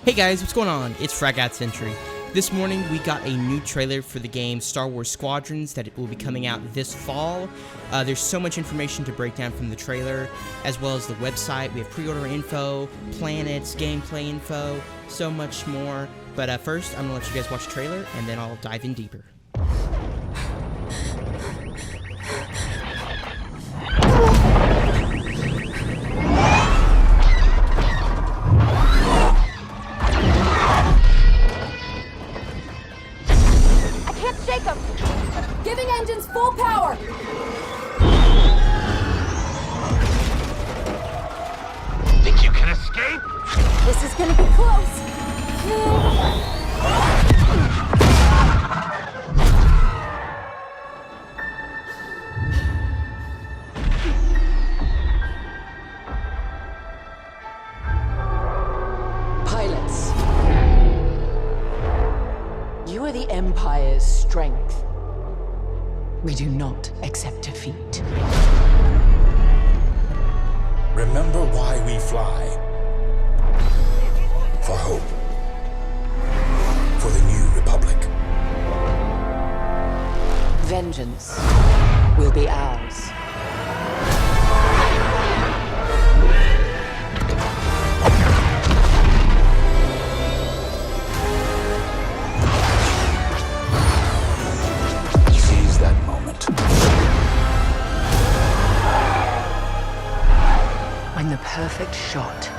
Hey guys, what's going on? It's Fragat Century. This morning we got a new trailer for the game Star Wars Squadrons that will be coming out this fall. There's so much information to break down from the trailer, as well as the website. We have pre-order info, planets, gameplay info, so much more. But first, I'm going to let you guys watch the trailer, and then I'll dive in deeper. Giving engines full power! Think you can escape? This is gonna be close! Pilots. You are the Empire's strength. We do not accept defeat. Remember why we fly. For hope. For the new Republic. Vengeance will be ours. When the perfect shot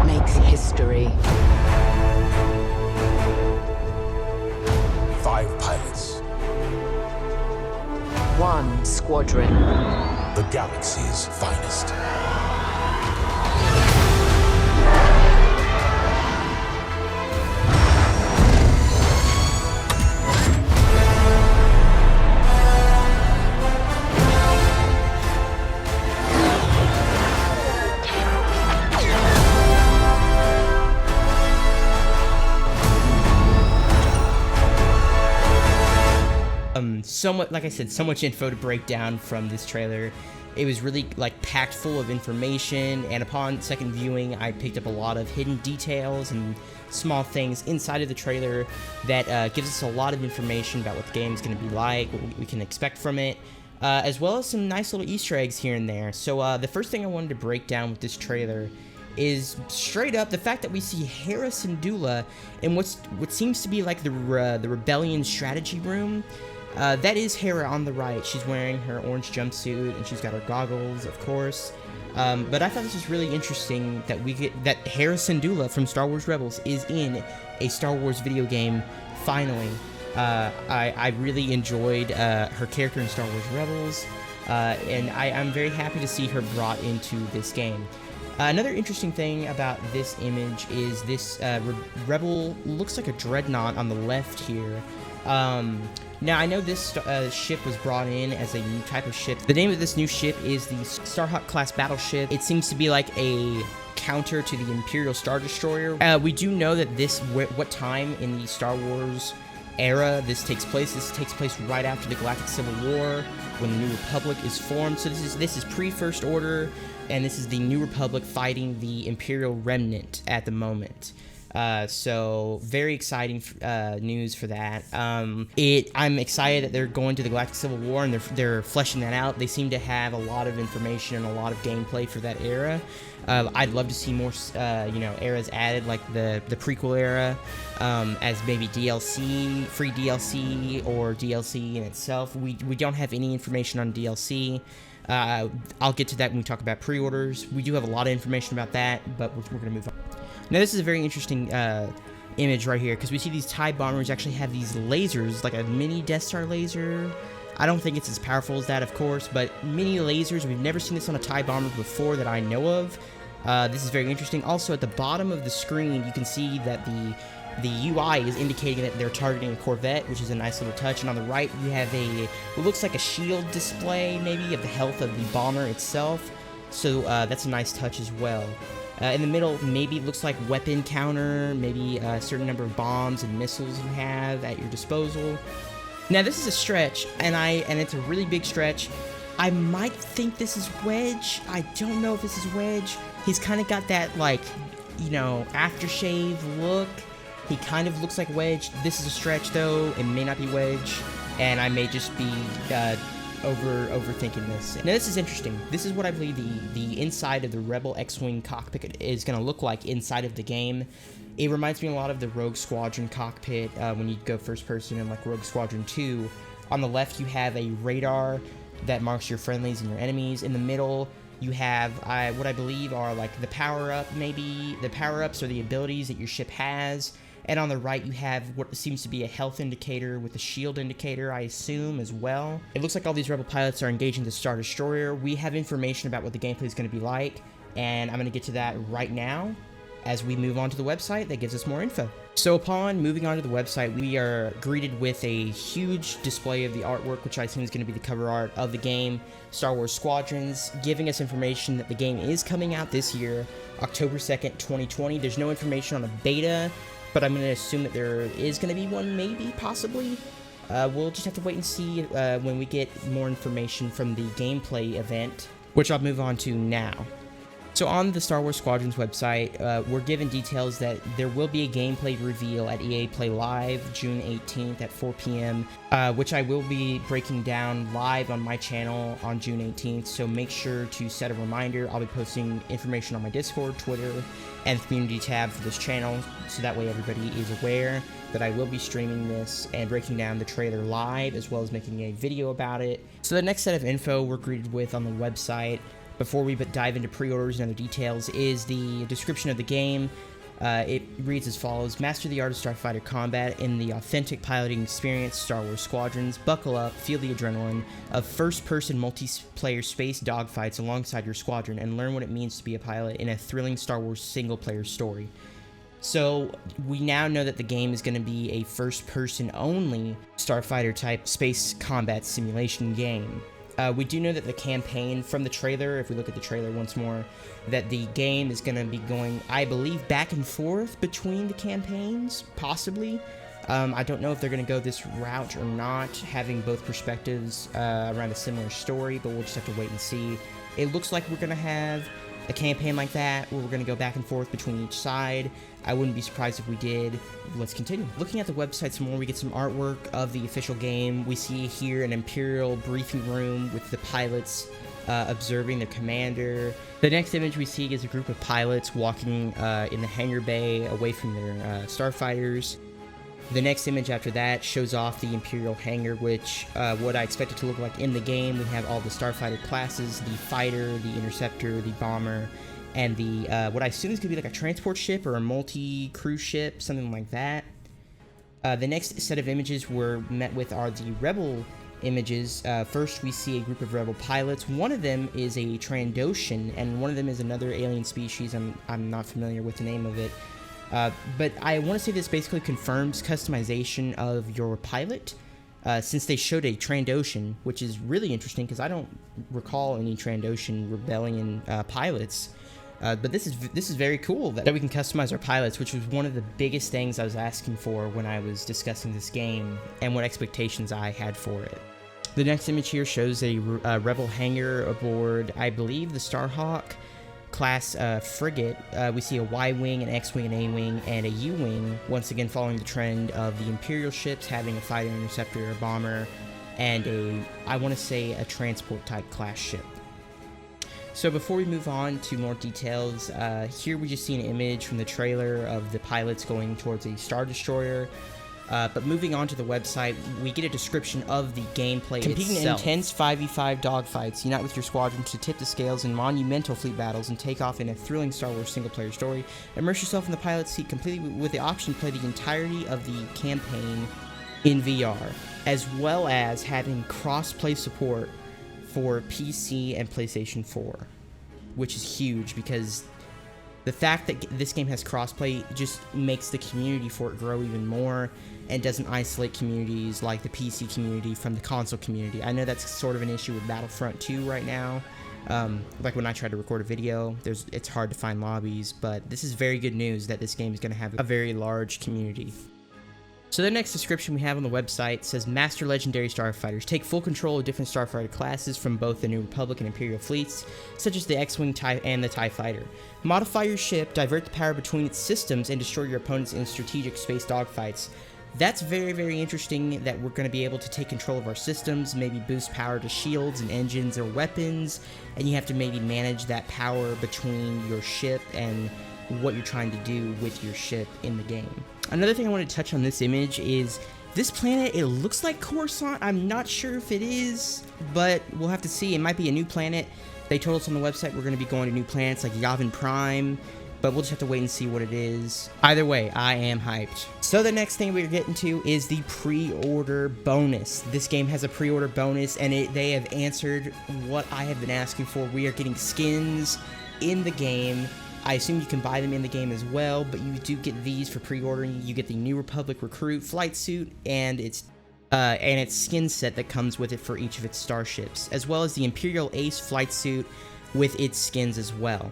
makes history. 5 pilots. 1 squadron. The galaxy's finest. Like I said, so much info to break down from this trailer. It was really packed full of information, and upon second viewing I picked up a lot of hidden details and small things inside of the trailer that gives us a lot of information about what the game is going to be like, what we can expect from it, as well as some nice little Easter eggs here and there. So the first thing I wanted to break down with this trailer is straight up the fact that we see Hera Syndulla in what seems to be like the Rebellion strategy room. That is Hera on the right. She's wearing her orange jumpsuit and she's got her goggles, of course. But I thought this was really interesting that that Hera Syndulla from Star Wars Rebels is in a Star Wars video game finally. I really enjoyed her character in Star Wars Rebels, and I'm very happy to see her brought into this game. Another interesting thing about this image is this Rebel looks like a dreadnought on the left here. Now, I know this ship was brought in as a new type of ship. The name of this new ship is the Starhawk class battleship. It seems to be like a counter to the Imperial Star Destroyer. We do know that what time in the Star Wars era this takes place. This takes place right after the Galactic Civil War, when the New Republic is formed. So this is pre-First Order, and this is the New Republic fighting the Imperial Remnant at the moment. So very exciting news for that. I'm excited that they're going to the Galactic Civil War and they're fleshing that out. They seem to have a lot of information and a lot of gameplay for that era. I'd love to see more, eras added, like the prequel era, as maybe DLC, free DLC, or DLC in itself. We don't have any information on DLC. I'll get to that when we talk about pre-orders. We do have a lot of information about that, but we're going to move on. Now, this is a very interesting image right here, because we see these TIE bombers actually have these lasers, like a mini Death Star laser. I don't think it's as powerful as that, of course, but mini lasers. We've never seen this on a TIE bomber before that I know of. This is very interesting. Also, at the bottom of the screen, you can see that the UI is indicating that they're targeting a Corvette, which is a nice little touch. And on the right, you have what looks like a shield display, maybe, of the health of the bomber itself. So that's a nice touch as well. In the middle, maybe it looks like weapon counter, maybe a certain number of bombs and missiles you have at your disposal. Now, this is a stretch, and it's a really big stretch, I might think this is Wedge. I don't know if this is Wedge. He's kind of got that, like, you know, aftershave look. He kind of looks like Wedge. This is a stretch, though. It may not be Wedge, and I may just be overthinking this. Now, this is interesting. This is what I believe the inside of the Rebel X-Wing cockpit is going to look like inside of the game. It reminds me a lot of the Rogue Squadron cockpit when you go first person in, like, Rogue Squadron 2. On the left, you have a radar that marks your friendlies and your enemies. In the middle, you have what I believe are, like, the power-up, maybe. The power-ups are the abilities that your ship has. And on the right, you have what seems to be a health indicator with a shield indicator, I assume, as well. It looks like all these Rebel pilots are engaging the Star Destroyer. We have information about what the gameplay is going to be like, and I'm going to get to that right now as we move on to the website that gives us more info. So upon moving on to the website, we are greeted with a huge display of the artwork, which I assume is going to be the cover art of the game, Star Wars Squadrons, giving us information that the game is coming out this year, October 2nd, 2020. There's no information on a beta, but I'm going to assume that there is going to be one, maybe, possibly. We'll just have to wait and see when we get more information from the gameplay event, which I'll move on to now. So on the Star Wars Squadrons website, we're given details that there will be a gameplay reveal at EA Play Live, June 18th at 4 p.m., which I will be breaking down live on my channel on June 18th, so make sure to set a reminder. I'll be posting information on my Discord, Twitter, and community tab for this channel, so that way everybody is aware that I will be streaming this and breaking down the trailer live, as well as making a video about it. So the next set of info we're greeted with on the website, before we dive into pre-orders and other details, is the description of the game. It reads as follows: master the art of starfighter combat in the authentic piloting experience, Star Wars Squadrons. Buckle up, feel the adrenaline of first-person multiplayer space dogfights alongside your squadron, and learn what it means to be a pilot in a thrilling Star Wars single-player story. So we now know that the game is going to be a first-person only starfighter-type space combat simulation game. We do know that the campaign from the trailer, if we look at the trailer once more, that the game is going to be going, I believe, back and forth between the campaigns, possibly. I don't know if they're going to go this route or not, having both perspectives around a similar story, but we'll just have to wait and see. It looks like we're going to have a campaign like that, where we're going to go back and forth between each side. I wouldn't be surprised if we did. Let's continue. Looking at the website some more, we get some artwork of the official game. We see here an Imperial briefing room with the pilots observing their commander. The next image we see is a group of pilots walking in the hangar bay away from their starfighters. The next image after that shows off the Imperial hangar, which what I expect it to look like in the game. We have all the starfighter classes, the fighter, the interceptor, the bomber, and the what I assume is going to be like a transport ship or a multi-cruise ship, something like that. The next set of images we're met with are the Rebel images. First, we see a group of Rebel pilots. One of them is a Trandoshan, and one of them is another alien species. I'm not familiar with the name of it. But I want to say this basically confirms customization of your pilot, since they showed a Trandoshan, which is really interesting because I don't recall any Trandoshan Rebellion pilots. But this is very cool that we can customize our pilots, which was one of the biggest things I was asking for when I was discussing this game and what expectations I had for it. The next image here shows a Rebel hangar aboard, I believe, the Starhawk class frigate. We see a Y-wing, an X-wing, an A-wing, and a U-wing, once again following the trend of the Imperial ships having a fighter, interceptor, a bomber, and I want to say a transport type class ship. So before we move on to more details, here we just see an image from the trailer of the pilots going towards a Star Destroyer. But moving on to the website, we get a description of the gameplay Competing itself. In intense 5v5 dogfights, unite with your squadron to tip the scales in monumental fleet battles and take off in a thrilling Star Wars single-player story. Immerse yourself in the pilot's seat completely with the option to play the entirety of the campaign in VR, as well as having cross-play support for PC and PlayStation 4, which is huge because the fact that this game has crossplay just makes the community for it grow even more and doesn't isolate communities like the PC community from the console community. I know that's sort of an issue with Battlefront 2 right now. Like when I try to record a video, it's hard to find lobbies, but this is very good news that this game is going to have a very large community. So the next description we have on the website says, Master Legendary Starfighters. Take full control of different starfighter classes from both the New Republic and Imperial fleets, such as the X-Wing and the TIE Fighter. Modify your ship, divert the power between its systems, and destroy your opponents in strategic space dogfights. That's very, very interesting that we're going to be able to take control of our systems, maybe boost power to shields and engines or weapons, and you have to maybe manage that power between your ship and what you're trying to do with your ship in the game. Another thing I want to touch on this image is this planet. It looks like Coruscant. I'm not sure if it is, but we'll have to see. It might be a new planet. They told us on the website we're going to be going to new planets like Yavin Prime, but we'll just have to wait and see what it is. Either way, I am hyped. So the next thing we're getting to is the pre-order bonus. This game has a pre-order bonus, and they have answered what I have been asking for. We are getting skins in the game. I assume you can buy them in the game as well, but you do get these for pre-ordering. You get the New Republic Recruit flight suit and its skin set that comes with it for each of its starships, as well as the Imperial Ace flight suit with its skins as well.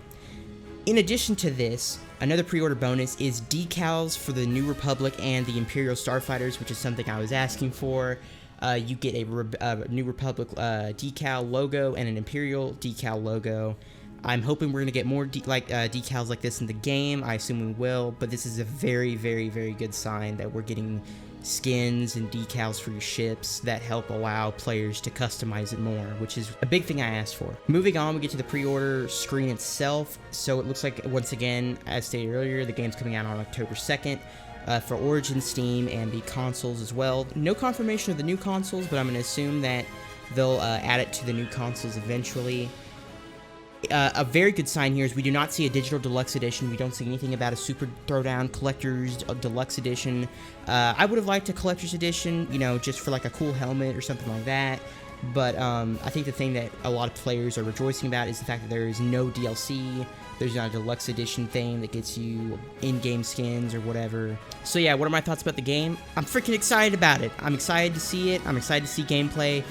In addition to this, another pre-order bonus is decals for the New Republic and the Imperial Starfighters, which is something I was asking for. You get a New Republic decal logo and an Imperial decal logo. I'm hoping we're going to get more decals like this in the game. I assume we will, but this is a very, very, very good sign that we're getting skins and decals for your ships that help allow players to customize it more, which is a big thing I asked for. Moving on, we get to the pre-order screen itself. So it looks like, once again, as stated earlier, the game's coming out on October 2nd. For Origin, Steam, and the consoles as well. No confirmation of the new consoles, but I'm going to assume that they'll add it to the new consoles eventually. A very good sign here is we do not see a digital deluxe edition. We don't see anything about a Super Throwdown Collector's Deluxe edition. I would have liked a Collector's edition, you know, just for like a cool helmet or something like that. But I think the thing that a lot of players are rejoicing about is the fact that there is no DLC. There's not a deluxe edition thing that gets you in-game skins or whatever. So yeah, what are my thoughts about the game? I'm freaking excited about it. I'm excited to see it. I'm excited to see gameplay.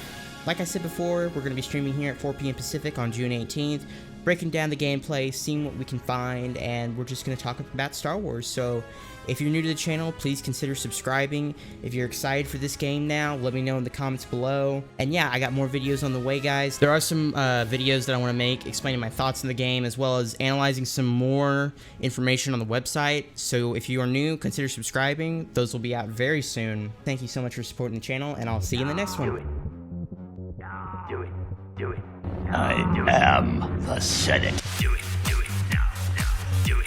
Like I said before, we're going to be streaming here at 4 p.m. Pacific on June 18th, breaking down the gameplay, seeing what we can find, and we're just going to talk about Star Wars. So if you're new to the channel, please consider subscribing. If you're excited for this game now, let me know in the comments below. And yeah, I got more videos on the way, guys. There are some videos that I want to make explaining my thoughts on the game, as well as analyzing some more information on the website. So if you are new, consider subscribing. Those will be out very soon. Thank you so much for supporting the channel, and I'll see you in the next one. I am the Senate. Do it now, do it.